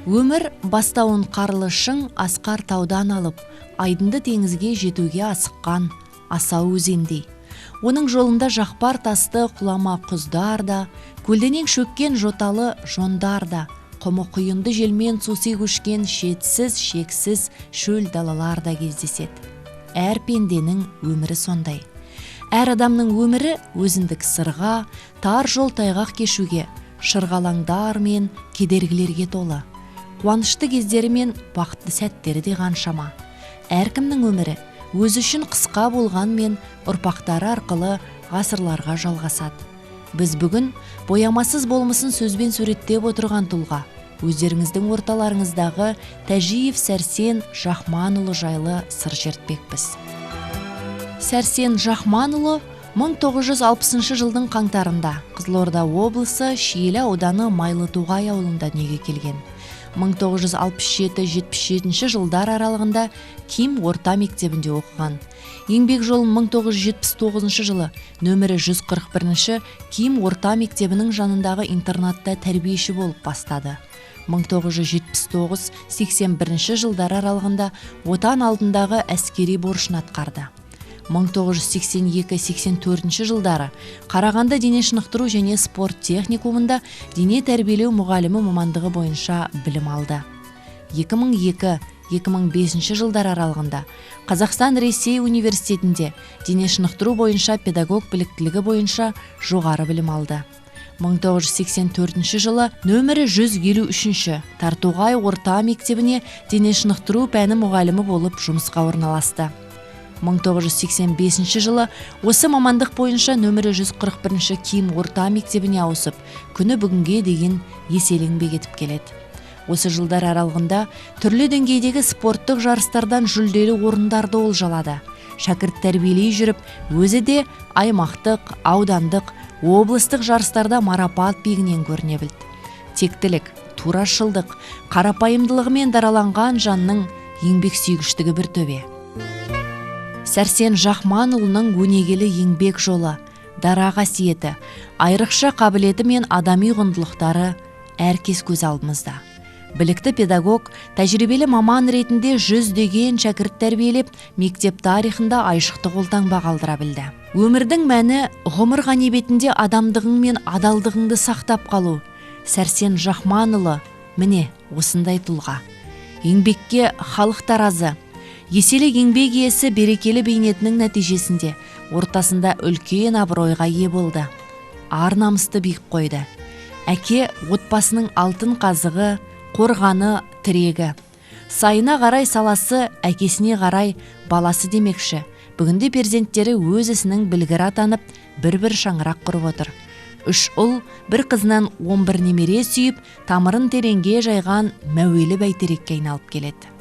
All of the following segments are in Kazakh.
Өмір бастауын қарлы шың асқар таудан алып, айдынды теңізге жетуге асыққан асау өзендей. Оның жолында жақпар тасты құлама құздар да, көлденең шөккен жоталы жондар да, құмы құйынды желмен суси көшкен шетсіз, шексіз шөл далалар да кездеседі. Әр пенденің өмірі сондай. Әр адамның өмірі өзіндік сырға, тар жол тайғақ кешуге, шырғалаңдар мен кедергілерге толы. Қуанышты кездері мен бақытты сәттері де қаншама. Әркімнің өмірі өзі үшін қысқа болғанмен ұрпақтары арқылы ғасырларға жалғасады. Біз бүгін боямасыз болмысын сөзбен суреттеп отырған тұлға, өздеріңіздің орталарыңыздағы Тәжиев Сәрсен Жахманұлы жайлы сыр шертпекпіз. Сәрсен Жахманұлы 1960 жылдың қаңтарында Қызылорда облысы Шиелі ауданы Майлытоғай ауылында дүниеге келген. 1967-77 жылдар аралығында Ким орта мектебінде оқыған. Еңбек жолын 1979 жылы нөмірі 141 Ким орта мектебінің жанындағы интернатта тәрбиеші болып бастады. 1979-81 жылдар аралығында отан алдындағы әскери борышын атқарды. 1982-84 жылдары Қарағанды дене шынықтыру және спорт техникумында дене тәрбиелеу мұғалімі мамандығы бойынша білім алды. 2002-2005 жылдар аралығында Қазақстан-Ресей университетінде дене шынықтыру бойынша педагог біліктілігі бойынша жоғары білім алды. 1984 жылы нөмірі 153 Тартоғай орта мектебіне дене шынықтыру пәні мұғалімі болып жұмысқа орналасты. 1985 жылы осы мамандық бойынша нөмірі 141 Ким орта мектебіне ауысып, күні бүгінге деген еселенбей кетіп келеді. Осы жылдар аралығында түрлі деңгейдегі спорттық жарыстардан жүлделі орындарды олжалады. Шәкірт тәрбиелей жүріп, өзі де аймақтық, аудандық, облыстық жарыстарда марапат биігінен көріне білді. Тектілік, турашылдық, қарапайымдылығымен дараланған жанның еңбексүйгіштігі бір төбе. Сәрсен Жахманұлының өнегелі еңбек жолы, дара қасиеті, айрықша қабілеті мен адами құндылықтары әркез көз алдымызда. Білікті педагог, тәжірибелі маман ретінде жүздеген шәкірт тәрбиелеп, мектеп тарихында айшықты қолтаңба қалдыра білді. Өмірдің мәні ғұмыр ғанибетінде адамдығың мен адалдығыңды сақтап қалу. Сәрсен Жахманұлы міне осындай тұлға. Еңбекке халық таразы, еселі еңбек иесі берекелі бейнетінің нәтижесінде ортасында үлкен абыройға ие болды. Ар намысты биік қойды. Әке отбасының алтын қазығы, қорғаны, тірегі. Сайына қарай саласы, әкесіне қарай баласы демекші. Бүгінде перзенттері өз ісінің білгірі атанып, бір-бір шаңырақ құрып отыр. 3 ұл, бір қызынан 11 немере сүйіп, тамырын тереңге жайған мәуелі бәйтерекке айналып келеді.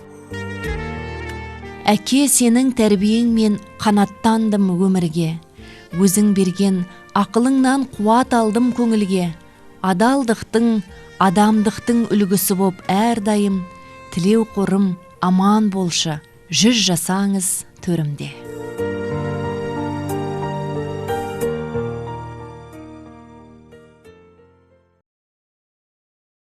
Әке, сенің тәрбиең мен қанаттандым өмірге. Өзің берген ақылыңнан қуат алдым көңілге. Адалдықтың, адамдықтың үлгісі боп әрдайым, тілеу қорым аман болшы, жүз жасаңыз төрімде.